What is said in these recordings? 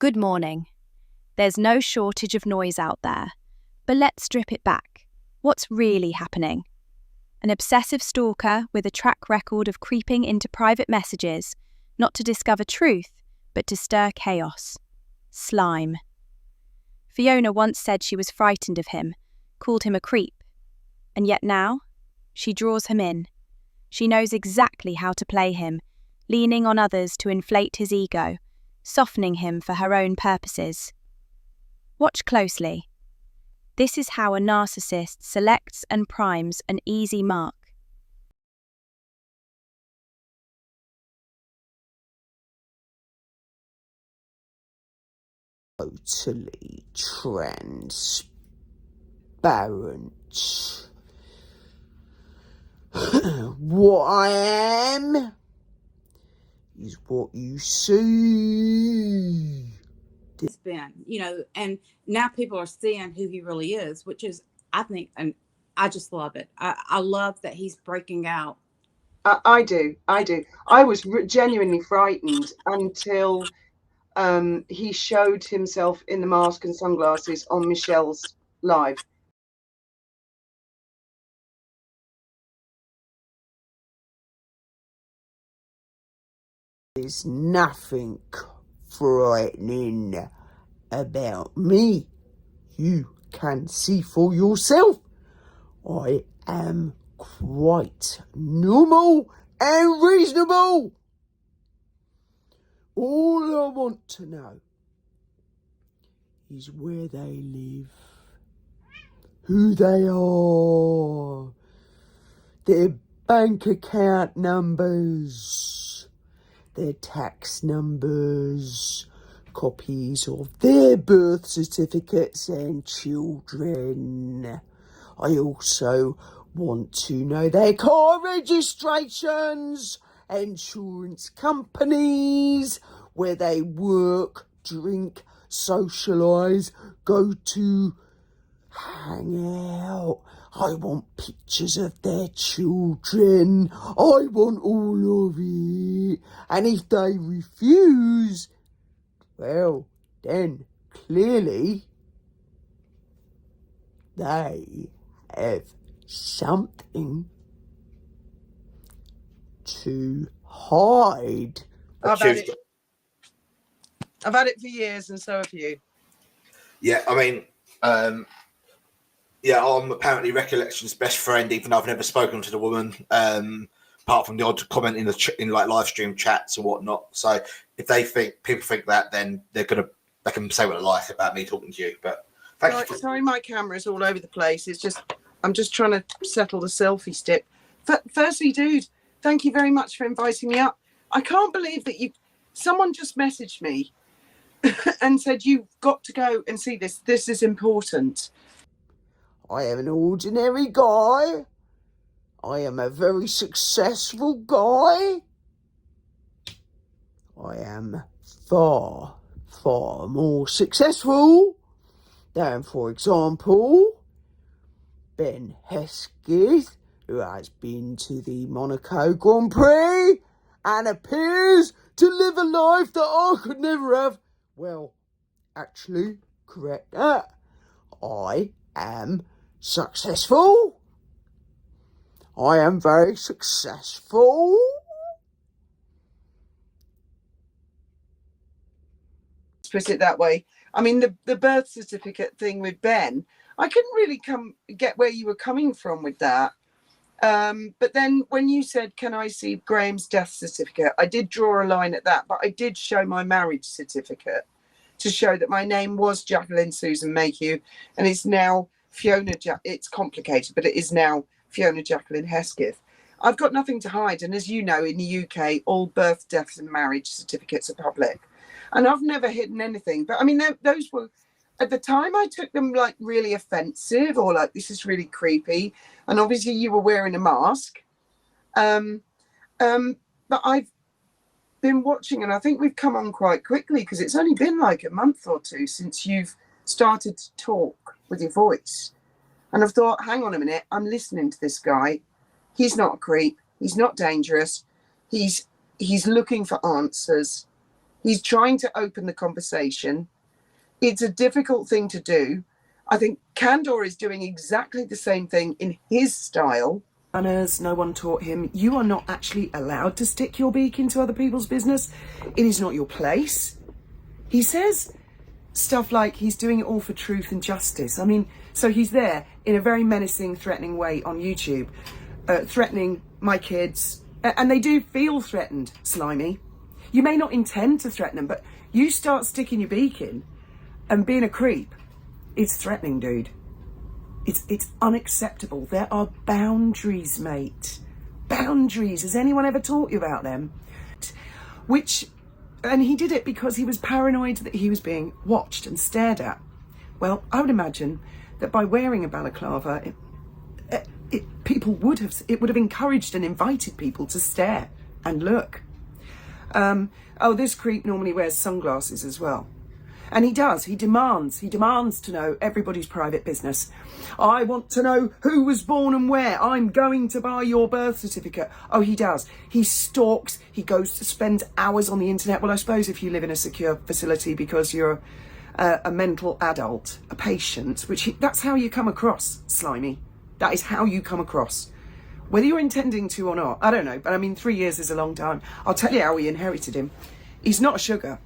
Good morning. There's no shortage of noise out there, but let's strip it back. What's really happening? An obsessive stalker with a track record of creeping into private messages, not to discover truth, but to stir chaos. Slime. Fiona once said she was frightened of him, called him a creep. And yet now, she draws him in. She knows exactly how to play him, leaning on others to inflate his ego, softening him for her own purposes. Watch closely. This is how a narcissist selects and primes an easy mark. Totally transparent. What I am is what you see. It's been, and now people are seeing who he really is, which is, I think, and I just love it. I love that he's breaking out. I do. I was genuinely frightened until he showed himself in the mask and sunglasses on Michelle's live. There's nothing frightening about me. You can see for yourself. I am quite normal and reasonable. All I want to know is where they live, who they are, their bank account numbers, their tax numbers, copies of their birth certificates and children. I also want to know their car registrations, insurance companies, where they work, drink, socialise, go to, hang out. I want pictures of their children. I want all of it. And if they refuse, well, then clearly they have something to hide. I've had it for years, and so have you. Yeah, I mean, I'm apparently Recollection's best friend, even though I've never spoken to the woman, apart from the odd comment in like live stream chats and whatnot. So if people think that, then they can say what they like about me talking to you. But Sorry, my camera's all over the place. I'm just trying to settle the selfie stick. Firstly, dude, thank you very much for inviting me up. I can't believe that someone just messaged me and said, you've got to go and see this. This is important. I am an ordinary guy. I am a very successful guy. I am far, far more successful than, for example, Ben Hesketh, who has been to the Monaco Grand Prix and appears to live a life that I could never have. Well, actually, correct that. I am successful. I am very successful. Let's put it that way. I mean, the birth certificate thing with Ben, I couldn't really get where you were coming from with that. But then when you said, can I see Graham's death certificate? I did draw a line at that, but I did show my marriage certificate to show that my name was Jacqueline Susan Mayhew, and it's now Fiona. It's complicated, but it is now Fiona Jacqueline Hesketh. I've got nothing to hide, and as you know, in the UK, all birth, death, and marriage certificates are public, and I've never hidden anything. But I mean, those were, at the time, I took them like really offensive, or like, this is really creepy. And obviously, you were wearing a mask. But I've been watching, and I think we've come on quite quickly because it's only been like a month or two since you've started to talk with your voice. And I've thought, hang on a minute, I'm listening to this guy. He's not a creep. He's not dangerous. He's looking for answers. He's trying to open the conversation. It's a difficult thing to do. I think Candor is doing exactly the same thing in his style. Manners, no one taught him. You are not actually allowed to stick your beak into other people's business. It is not your place. He says stuff like he's doing it all for truth and justice. I mean, so he's there in a very menacing, threatening way on YouTube, threatening my kids. And they do feel threatened, Slimy. You may not intend to threaten them, but you start sticking your beak in and being a creep. It's threatening, dude. It's unacceptable. There are boundaries, mate. Boundaries. Has anyone ever taught you about them? And he did it because he was paranoid that he was being watched and stared at. Well, I would imagine that by wearing a balaclava, it would have encouraged and invited people to stare and look. This creep normally wears sunglasses as well. And he does. He demands to know everybody's private business. I want to know who was born and where. I'm going to buy your birth certificate. Oh, he does. He stalks. He goes to spend hours on the internet. Well, I suppose if you live in a secure facility because you're a mental adult, a patient, that's how you come across, Slimy. That is how you come across. Whether you're intending to or not, I don't know. But I mean, 3 years is a long time. I'll tell you how we inherited him. He's not a sugar.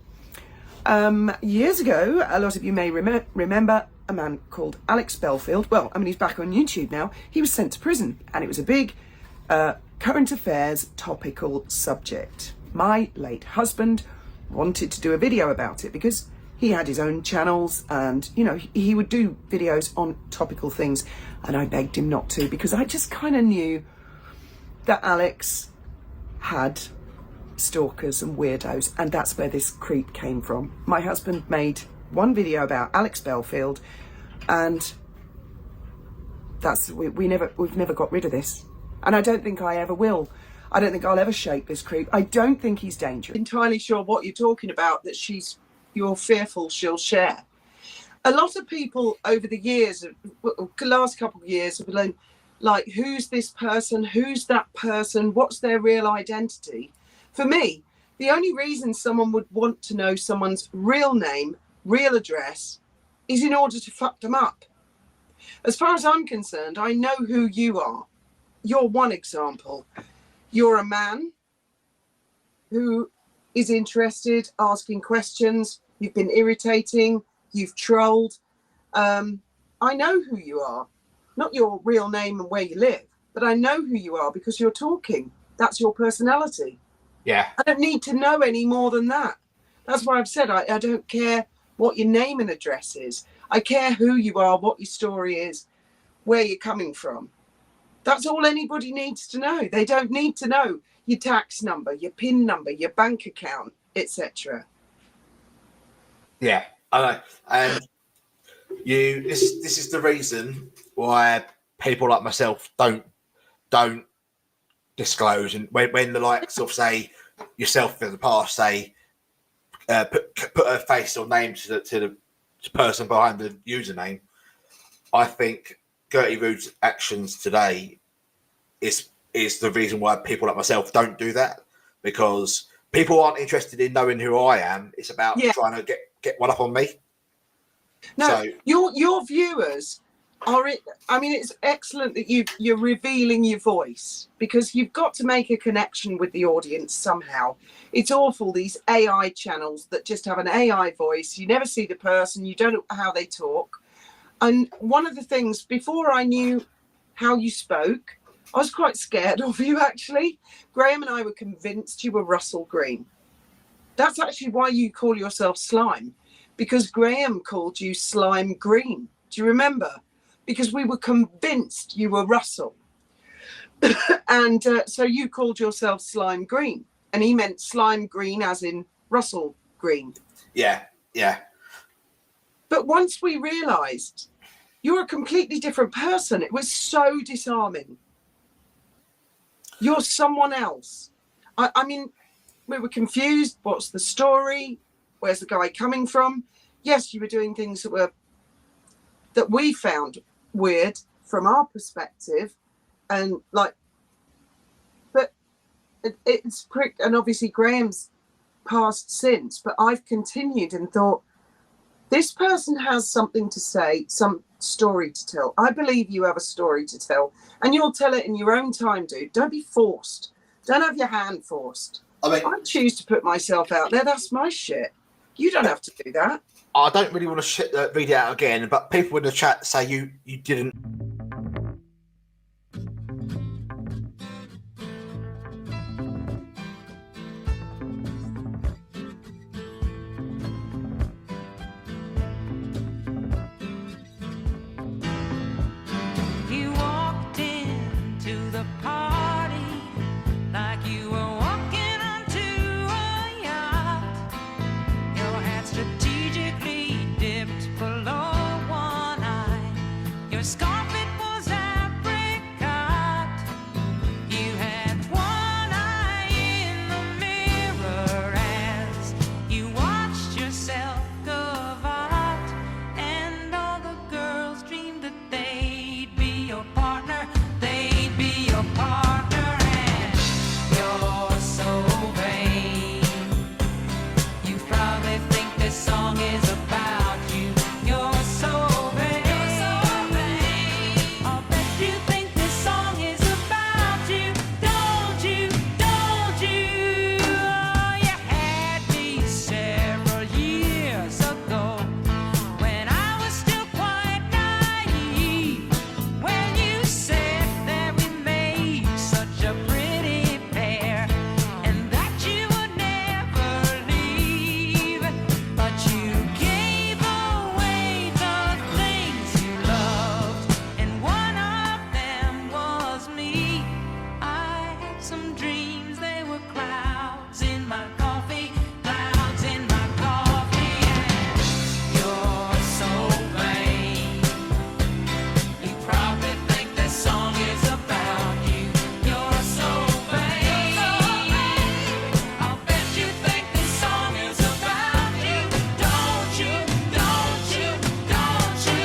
Years ago, a lot of you may remember a man called Alex Belfield. Well, I mean, he's back on YouTube now. He was sent to prison, and it was a big current affairs topical subject. My late husband wanted to do a video about it because he had his own channels and, you know, he would do videos on topical things, and I begged him not to because I just kind of knew that Alex had stalkers and weirdos, and that's where this creep came from. My husband made one video about Alex Belfield, and we've never got rid of this, and I don't think I ever will. I don't think I'll ever shake this creep. I don't think he's dangerous. Entirely sure what you're talking about, that you're fearful she'll share. A lot of people over the years, last couple of years, have learned, like, who's this person, who's that person, what's their real identity. For me, the only reason someone would want to know someone's real name, real address, is in order to fuck them up. As far as I'm concerned, I know who you are. You're one example. You're a man who is interested, asking questions. You've been irritating. You've trolled. I know who you are. Not your real name and where you live, but I know who you are because you're talking. That's your personality. Yeah. I don't need to know any more than that. That's why I've said I don't care what your name and address is. I care who you are, what your story is, where you're coming from. That's all anybody needs to know. They don't need to know your tax number, your PIN number, your bank account, etc. Yeah, I know. And this is the reason why people like myself don't disclose, and when the likes of, say, yourself in the past, say, put a face or name to the person behind the username, I think Gertie Rude's actions today is the reason why people like myself don't do that, because people aren't interested in knowing who I am. It's about trying to get one up on me. No, so, your viewers are it. I mean, it's excellent that you're revealing your voice, because you've got to make a connection with the audience somehow. It's awful, these AI channels that just have an AI voice. You never see the person. You don't know how they talk. And one of the things, before I knew how you spoke, I was quite scared of you, actually. Graham and I were convinced you were Russell Green. That's actually why you call yourself Slime, because Graham called you Slime Green. Do you remember? Because we were convinced you were Russell. And so you called yourself Slime Green. And he meant Slime Green as in Russell Green. Yeah. But once we realised you're a completely different person, it was so disarming. You're someone else. I mean, we were confused. What's the story? Where's the guy coming from? Yes, you were doing things that we found weird from our perspective, and but it's prick. And obviously Graham's passed since, but I've continued and thought, this person has something to say, some story to tell. I believe you have a story to tell, and you'll tell it in your own time, dude. Don't be forced. Don't have your hand forced. I choose to put myself out there. That's my shit. You don't have to do that. I don't really want to read it out again, but people in the chat say you didn't. You walked into the party like you were walking onto a yacht. Your hat strategically dipped below one eye. Your scarf, it was apricot. You had one eye in the mirror as you watched yourself go out, and all the girls dreamed that they'd be your partner. They'd be your partner, and you're so vain. You probably think this song is about you. You're so vain. I'll bet you think this song is about you. Don't you? Don't you? Oh, you had me several years ago when I was still quite naive. When you said that we made such a pretty pair and that you would never leave, but you gave away the things you loved, and one of them was me. I had some dreams, they were clouds in my coffee, clouds in my coffee, and you're so vain. You probably think this song is about you. You're so vain. I'll bet you think this song is about you. Don't you? Don't you? Don't you?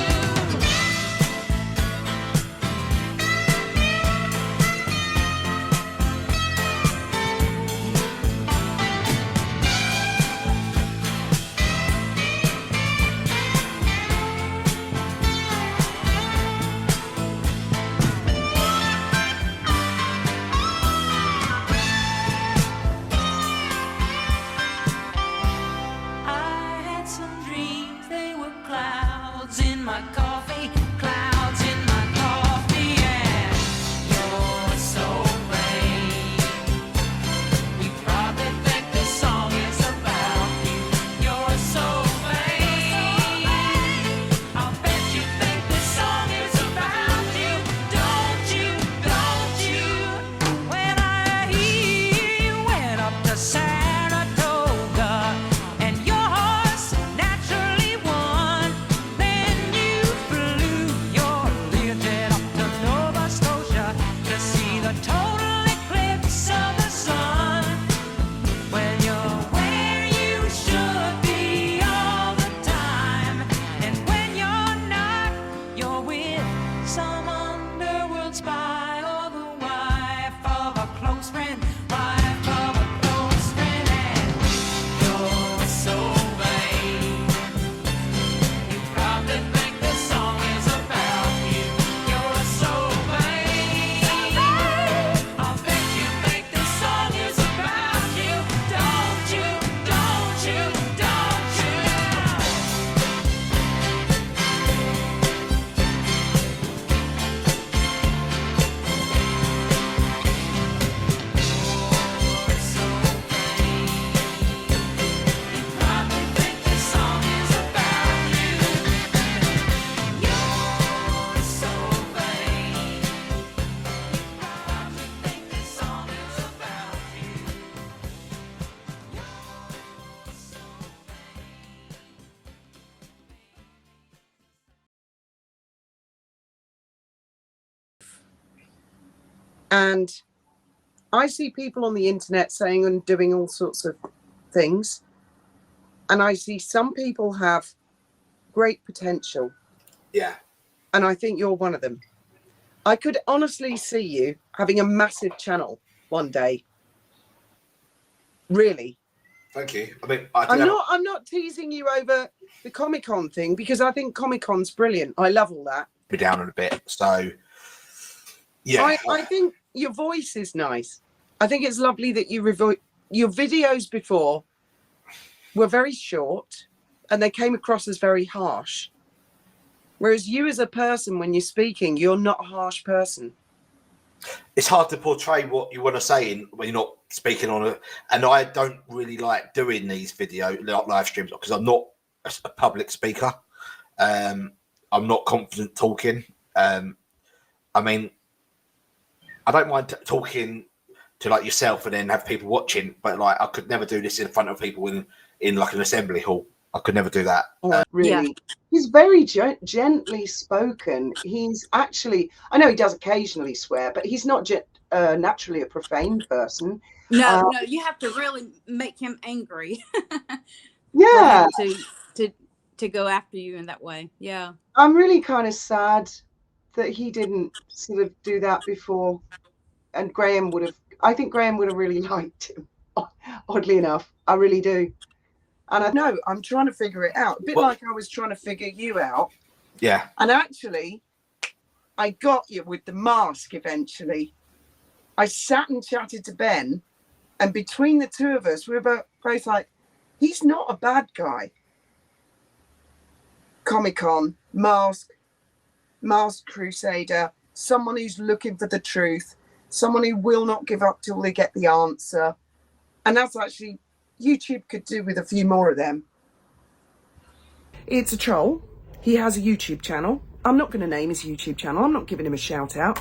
I had some dreams, they were clouds in my coffee, clouds in my coffee, and you're so vain. You probably think this song is about you. You're so vain. I'll bet you think this song is about you. Don't you? Don't you? When I hear you went up to Saratoga and your horse naturally won, then you flew your Learjet up to Nova Scotia to see the total eclipse of the sun. When you're where you should be all the time, and when you're not, you're with some underworld spy or the wife of a close friend, wife of a close friend, and you're so vain. You probably think this song is about you. You're so vain. I'll bet you think this song is about you. Don't you? Don't you? Don't you? You're so vain. You probably think this song is about you. You're so vain. You probably think this song is about you. You're so And I see people on the internet saying and doing all sorts of things. And I see some people have great potential. Yeah. And I think you're one of them. I could honestly see you having a massive channel one day. Really. Thank you. I mean, I'm not teasing you over the Comic-Con thing, because I think Comic-Con's brilliant. I love all that. be down a bit. So, yeah. I think your voice is nice. I think it's lovely that your videos before were very short and they came across as very harsh. Whereas you as a person, when you're speaking, you're not a harsh person. It's hard to portray what you want to say when you're not speaking on it. And I don't really like doing these live streams because I'm not a public speaker. I'm not confident talking. I mean, I don't mind talking to like yourself and then have people watching, but like I could never do this in front of people in like an assembly hall. I could never do that. Really? Yeah. He's very gently spoken. He's actually, I know he does occasionally swear, but he's not naturally a profane person. No, you have to really make him angry. Yeah. To go after you in that way. Yeah. I'm really kind of sad that he didn't sort of do that before. And I think Graham would have really liked him, oddly enough. I really do. And I know I'm trying to figure it out, a bit like I was trying to figure you out. Yeah. And actually, I got you with the mask eventually. I sat and chatted to Ben, and between the two of us, we were both like, he's not a bad guy. Comic-Con, mask crusader, someone who's looking for the truth, someone who will not give up till they get the answer. And that's actually, YouTube could do with a few more of them. It's a troll. He has a YouTube channel. I'm not going to name his YouTube channel. I'm not giving him a shout out.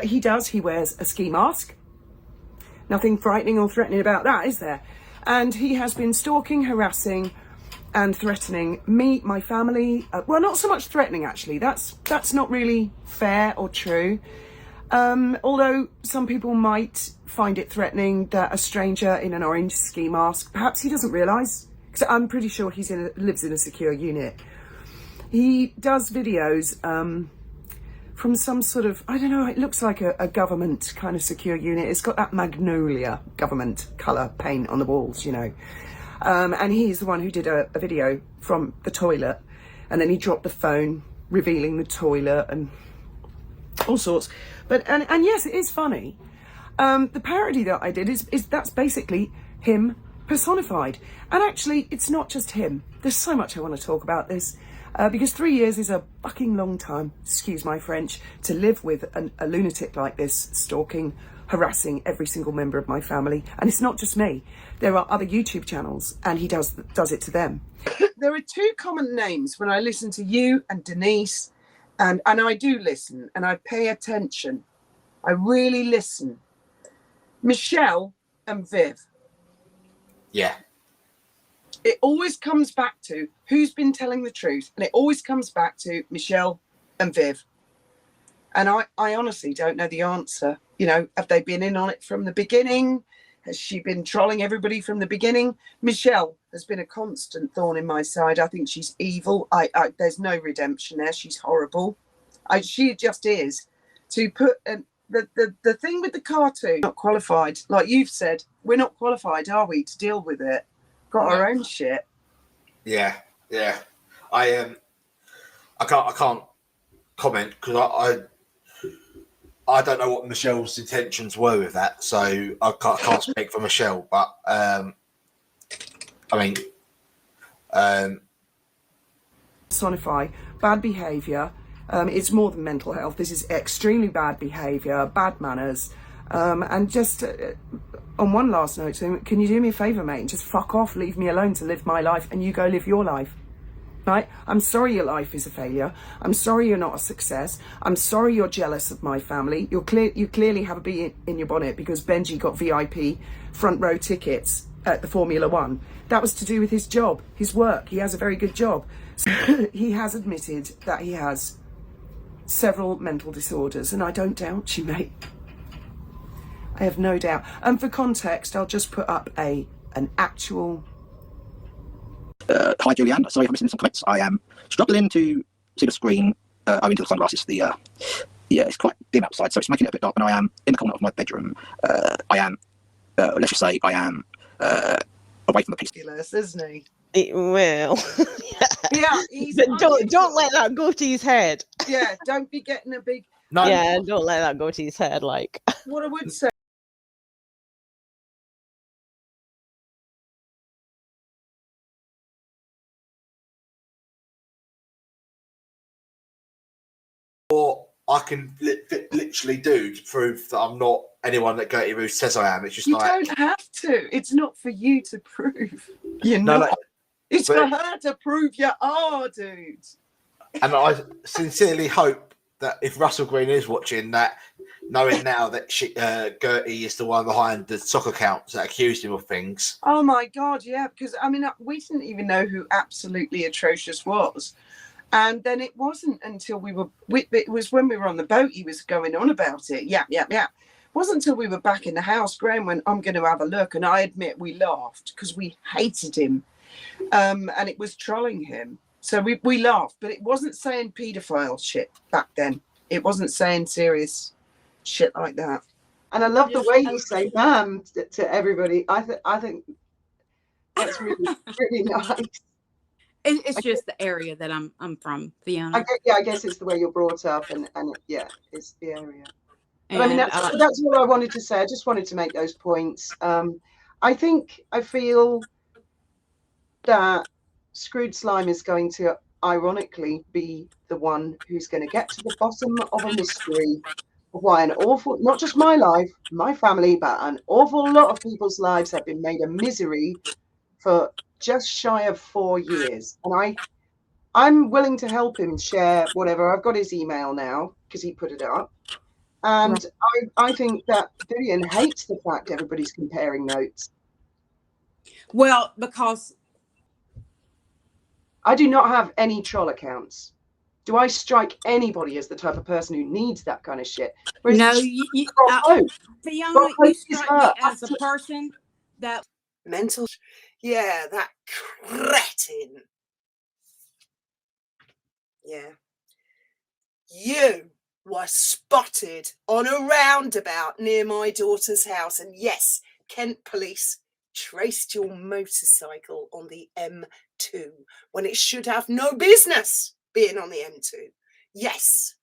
He wears a ski mask. Nothing frightening or threatening about that, is there? And he has been stalking, harassing and threatening me, my family. Well, not so much threatening, actually. That's not really fair or true. Although some people might find it threatening that a stranger in an orange ski mask, perhaps he doesn't realise, because I'm pretty sure he lives in a secure unit. He does videos from some sort of, I don't know, it looks like a government kind of secure unit. It's got that magnolia government colour paint on the walls, you know. And he's the one who did a video from the toilet, and then he dropped the phone revealing the toilet and all sorts. But and yes, it is funny. The parody that I did is that's basically him personified. And actually, it's not just him. There's so much I want to talk about this. Because 3 years is a fucking long time, excuse my French, to live with a lunatic like this, stalking, harassing every single member of my family. And it's not just me. There are other YouTube channels, and he does it to them. There are two common names when I listen to you and Denise, and I do listen, and I pay attention. I really listen. Michelle and Viv. Yeah. It always comes back to who's been telling the truth, and it always comes back to Michelle and Viv. And I honestly don't know the answer. You know, have they been in on it from the beginning? Has she been trolling everybody from the beginning? Michelle has been a constant thorn in my side. I think she's evil. There's no redemption there. She's horrible. She just is. To put the thing with the cartoon, not qualified. Like you've said, we're not qualified, are we, to deal with it? Got our own shit. Yeah. I can't comment because I don't know what Michelle's intentions were with that, so I can't speak for Michelle. But I mean, personify bad behaviour. It's more than mental health. This is extremely bad behaviour, bad manners, and just. On one last note, so can you do me a favour, mate, and just fuck off, leave me alone to live my life, and you go live your life, right? I'm sorry your life is a failure. I'm sorry you're not a success. I'm sorry you're jealous of my family. You clearly have a bee in your bonnet because Benji got VIP front row tickets at the Formula One. That was to do with his job, his work. He has a very good job. So he has admitted that he has several mental disorders, and I don't doubt you, mate. I have no doubt. And for context, I'll just put up an actual. Hi, Julianne. Sorry for missing some comments. I am struggling to see the screen owing to the sunglasses. It's quite dim outside, so it's making it a bit dark. And I am in the corner of my bedroom. I am, let's just say, I am away from the police. Ridiculous, isn't he? Well, Yeah, he's. but don't let that go to his head. Yeah, don't be getting a big. No, Yeah, don't let that go to his head. Like, What I would say. what I can literally do to prove that I'm not anyone that Gertie Ruth says I am. It's just You like, don't have to. It's not for you to prove. You're no, not. like, It's but- for her to prove you are, dude. and I sincerely hope that if Russell Green is watching that, knowing now that Gertie is the one behind the soccer accounts that accused him of things. Oh my God, yeah. Because I mean, we didn't even know who Absolutely Atrocious was. And then it wasn't until it was when we were on the boat, he was going on about it. Yeah. It wasn't until we were back in the house, Graham went, I'm going to have a look. And I admit we laughed because we hated him. And it was trolling him. So we laughed, but it wasn't saying paedophile shit back then. It wasn't saying serious shit like that. And I love the way you say ma'am to everybody. I think that's really, really nice. It's just the area that I'm from, Fiona. I guess it's the way you're brought up, and it's the area. But I mean, And, that's all I wanted to say. I just wanted to make those points. I feel that Screwed Slime is going to, ironically, be the one who's going to get to the bottom of a mystery of why not just my life, my family, but an awful lot of people's lives have been made a misery for just shy of 4 years. And I'm willing to help him share whatever. I've got his email now because he put it up. And I think that Vivian hates the fact everybody's comparing notes. well, because I do not have any troll accounts. Do I strike anybody as the type of person who needs that kind of shit? Whereas no, Fiona, you strike me as a person that mental. Yeah, that cretin. Yeah. You were spotted on a roundabout near my daughter's house, and yes, Kent police traced your motorcycle on the M2 when it should have no business being on the M2. Yes.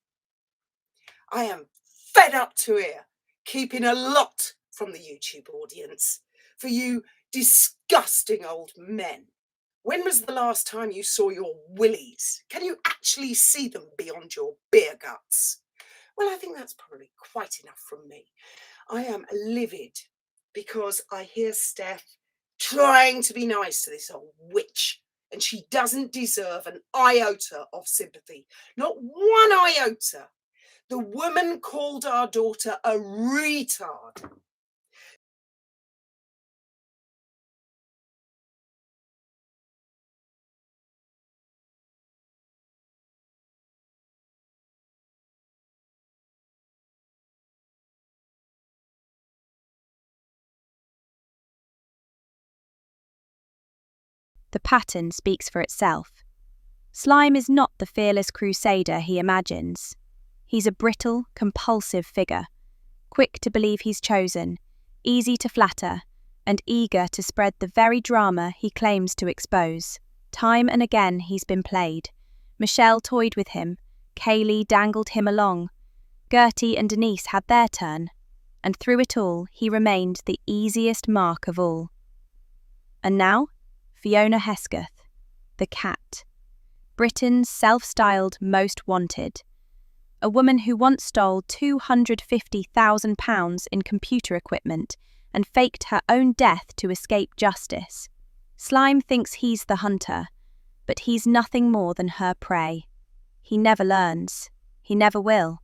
I am fed up to here, keeping a lot from the YouTube audience for you disgusting old men. When was the last time you saw your willies? Can you actually see them beyond your beer guts? Well, I think that's probably quite enough from me. I am livid because I hear Steph trying to be nice to this old witch, and she doesn't deserve an iota of sympathy. Not one iota. The woman called our daughter a retard. The pattern speaks for itself. Slime is not the fearless crusader he imagines. He's a brittle, compulsive figure, quick to believe he's chosen, easy to flatter, and eager to spread the very drama he claims to expose. Time and again he's been played. Michelle toyed with him, Kaylee dangled him along, Gertie and Denise had their turn, and through it all he remained the easiest mark of all. And now, Fiona Hesketh, the cat, Britain's self-styled most wanted, a woman who once stole £250,000 in computer equipment and faked her own death to escape justice. Slime thinks he's the hunter, but he's nothing more than her prey. He never learns. He never will.